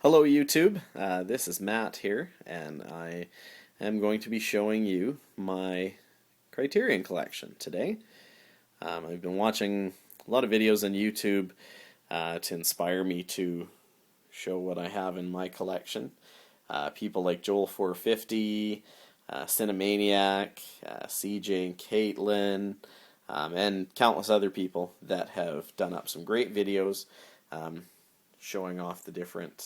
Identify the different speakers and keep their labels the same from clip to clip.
Speaker 1: Hello YouTube, this is Matt here, and I am going to be showing you my Criterion Collection today. I've been watching a lot of videos on YouTube to inspire me to show what I have in my collection. People like Joel450, Cinemaniac, CJ and Caitlin, and countless other people that have done up some great videos showing off the different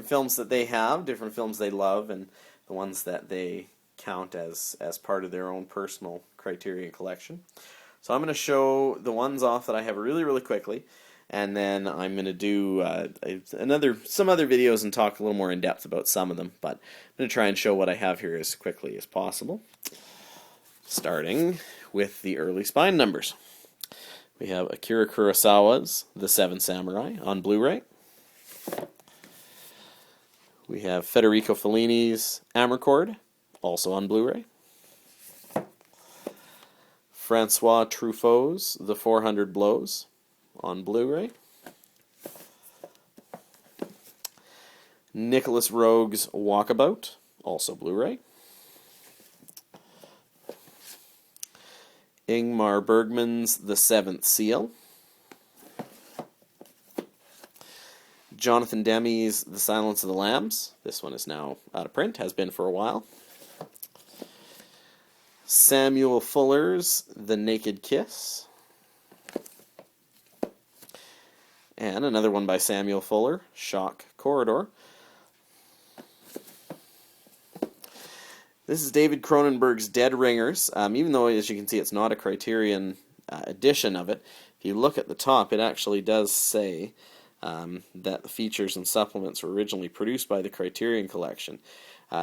Speaker 1: films that they have, different films they love, and the ones that they count as part of their own personal Criterion collection. So I'm going to show the ones off that I have really quickly, and then I'm going to do some other videos and talk a little more in depth about some of them, but I'm going to try and show what I have here as quickly as possible, starting with the early spine numbers. We have Akira Kurosawa's The Seven Samurai on Blu-ray. We have Federico Fellini's Amarcord, also on Blu-ray. Francois Truffaut's The 400 Blows on Blu-ray. Nicholas Roeg's Walkabout, also Blu-ray. Ingmar Bergman's The Seventh Seal. Jonathan Demme's The Silence of the Lambs. This one is now out of print, has been for a while. Samuel Fuller's The Naked Kiss. And another one by Samuel Fuller, Shock Corridor. This is David Cronenberg's Dead Ringers. Even though, as you can see, it's not a Criterion edition of it, if you look at the top, it actually does say that the features and supplements were originally produced by the Criterion Collection.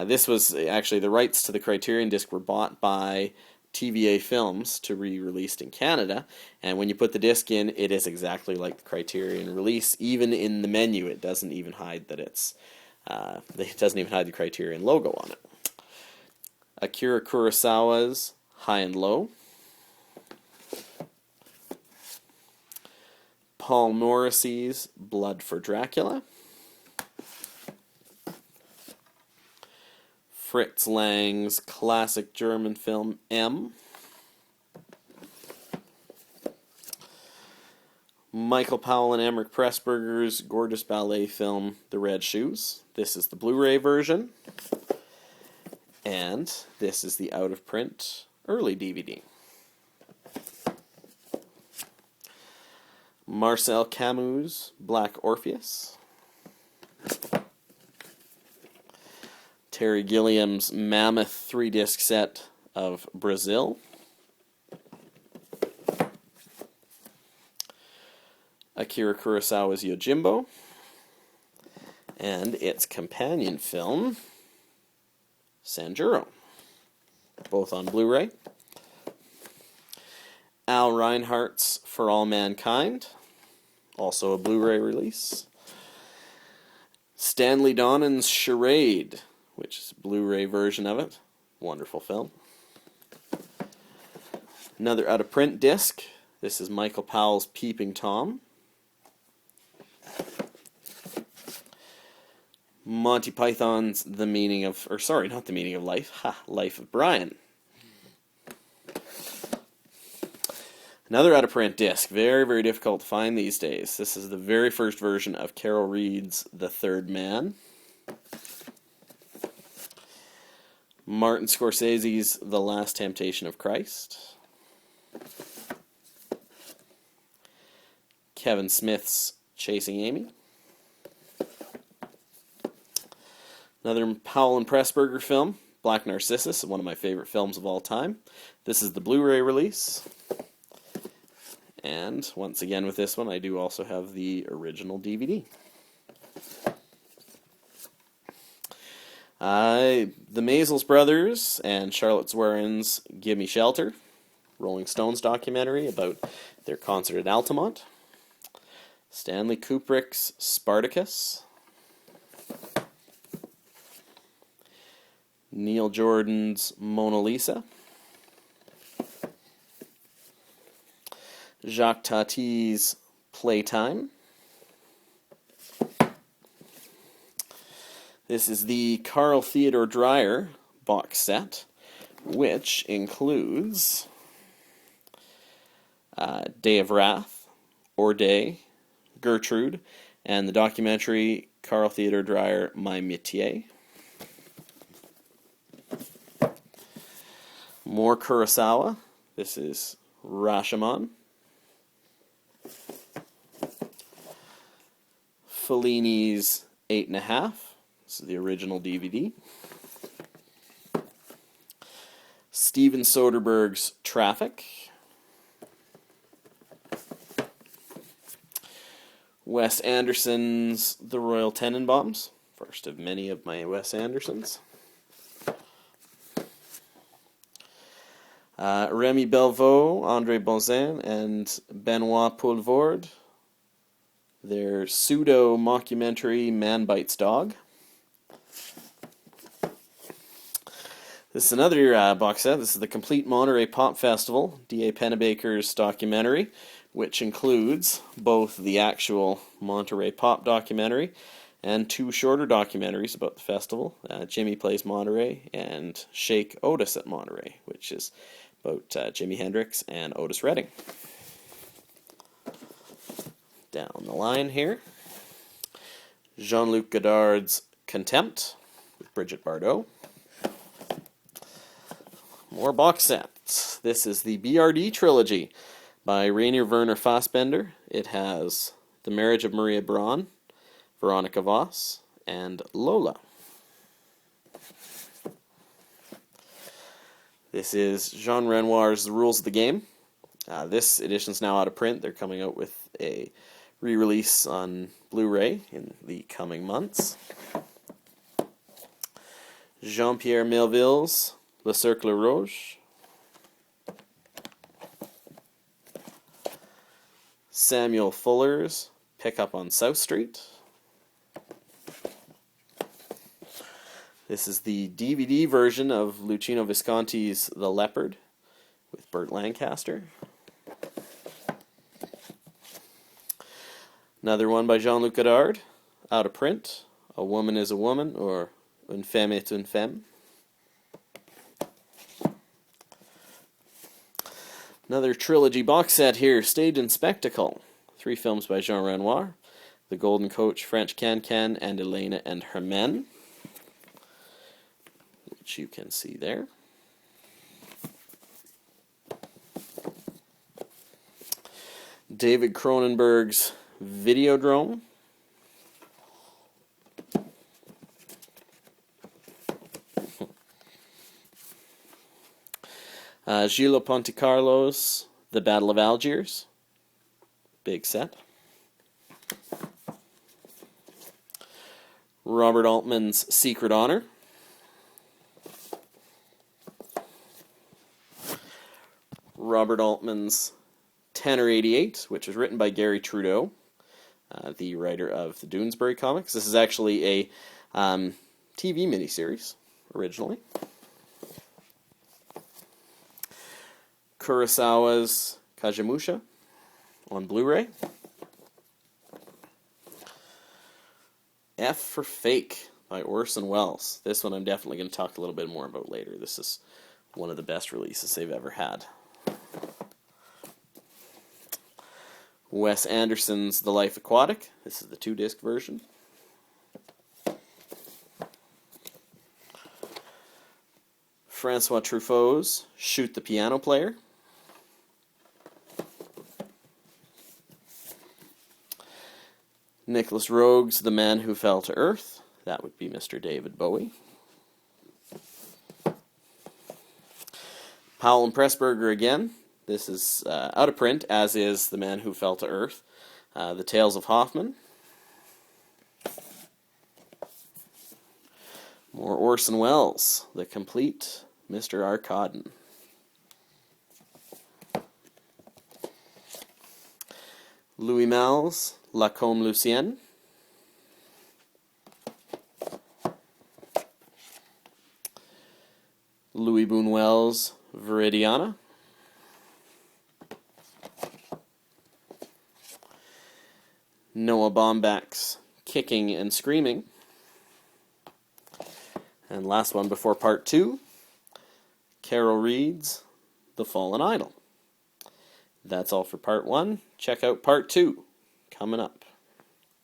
Speaker 1: This was actually, the rights to the Criterion disc were bought by TVA Films to be released in Canada, and when you put the disc in, it is exactly like the Criterion release. Even in the menu, it doesn't even hide that it doesn't even hide the Criterion logo on it. Akira Kurosawa's High and Low. Paul Morrissey's Blood for Dracula. Fritz Lang's classic German film M. Michael Powell and Emmerich Pressburger's gorgeous ballet film The Red Shoes. This is the Blu-ray version. And this is the out-of-print early DVD. Marcel Camus' Black Orpheus. Terry Gilliam's mammoth 3-disc set of Brazil. Akira Kurosawa's Yojimbo. And its companion film, Sanjuro, both on Blu-ray. Al Reinhardt's For All Mankind, also a Blu-ray release. Stanley Donen's Charade, which is a Blu-ray version of it. Wonderful film. Another out-of-print disc. This is Michael Powell's Peeping Tom. Monty Python's The Meaning of, or sorry, not The Meaning of Life, Life of Brian. Another out-of-print disc, very difficult to find these days. This is the very first version of Carol Reed's The Third Man. Martin Scorsese's The Last Temptation of Christ. Kevin Smith's Chasing Amy. Another Powell and Pressburger film, Black Narcissus, one of my favorite films of all time. This is the Blu-ray release. And once again with this one, I do also have the original DVD. The Maysles Brothers and Charlotte Zwerin's Give Me Shelter, Rolling Stones documentary about their concert at Altamont. Stanley Kubrick's Spartacus. Neil Jordan's Mona Lisa. Jacques Tati's Playtime. This is the Carl Theodor Dreyer box set, which includes Day of Wrath, Or Day, Gertrude, and the documentary Carl Theodor Dreyer, My Métier. More Kurosawa. This is Rashomon. Fellini's 8½. This is the original DVD. Steven Soderbergh's Traffic. Wes Anderson's The Royal Tenenbaums. First of many of my Wes Andersons. Remy Belvaux, André Bazin, and Benoit Poelvoorde. Their pseudo-mockumentary Man Bites Dog. This is another box set. This is the Complete Monterey Pop Festival, D.A. Pennebaker's documentary, which includes both the actual Monterey Pop documentary and two shorter documentaries about the festival, Jimmy Plays Monterey and Shake Otis at Monterey, which is about Jimi Hendrix and Otis Redding. Down the line here, Jean-Luc Godard's Contempt with Brigitte Bardot. More box sets. This is the BRD trilogy by Rainier Werner Fassbender. It has The Marriage of Maria Braun, Veronica Voss, and Lola. This is Jean Renoir's The Rules of the Game. This edition's now out of print. They're coming out with a re-release on Blu-ray in the coming months. Jean-Pierre Melville's Le Cercle Rouge. Samuel Fuller's Pickup on South Street. This is the DVD version of Luchino Visconti's The Leopard with Burt Lancaster. Another one by Jean-Luc Godard, out of print, A Woman is a Woman, or Une Femme est une Femme. Another trilogy box set here, Stage and Spectacle. 3 films by Jean Renoir, The Golden Coach, French Can-Can, and Elena and Her Men, which you can see there. David Cronenberg's Videodrome. Gillo Pontecarlo's The Battle of Algiers. Big set. Robert Altman's Secret Honor. Robert Altman's Tanner 88, which was written by Gary Trudeau, the writer of the Doonesbury comics. This is actually a TV miniseries, originally. Kurosawa's Kagemusha on Blu-ray. F for Fake by Orson Welles. This one I'm definitely going to talk a little bit more about later. This is one of the best releases they've ever had. Wes Anderson's The Life Aquatic. This is the 2-disc version. Francois Truffaut's Shoot the Piano Player. Nicholas Roeg's The Man Who Fell to Earth. That would be Mr. David Bowie. Powell and Pressburger again. This is out of print, as is The Man Who Fell to Earth. The Tales of Hoffman. More Orson Welles, The Complete Mr. Arkadin. Louis Malle's La Combe Lucienne. Louis Buñuel's Viridiana. Noah Baumbach's Kicking and Screaming. And last one before part 2, Carol Reed's The Fallen Idol. That's all for part 1. Check out part 2 coming up.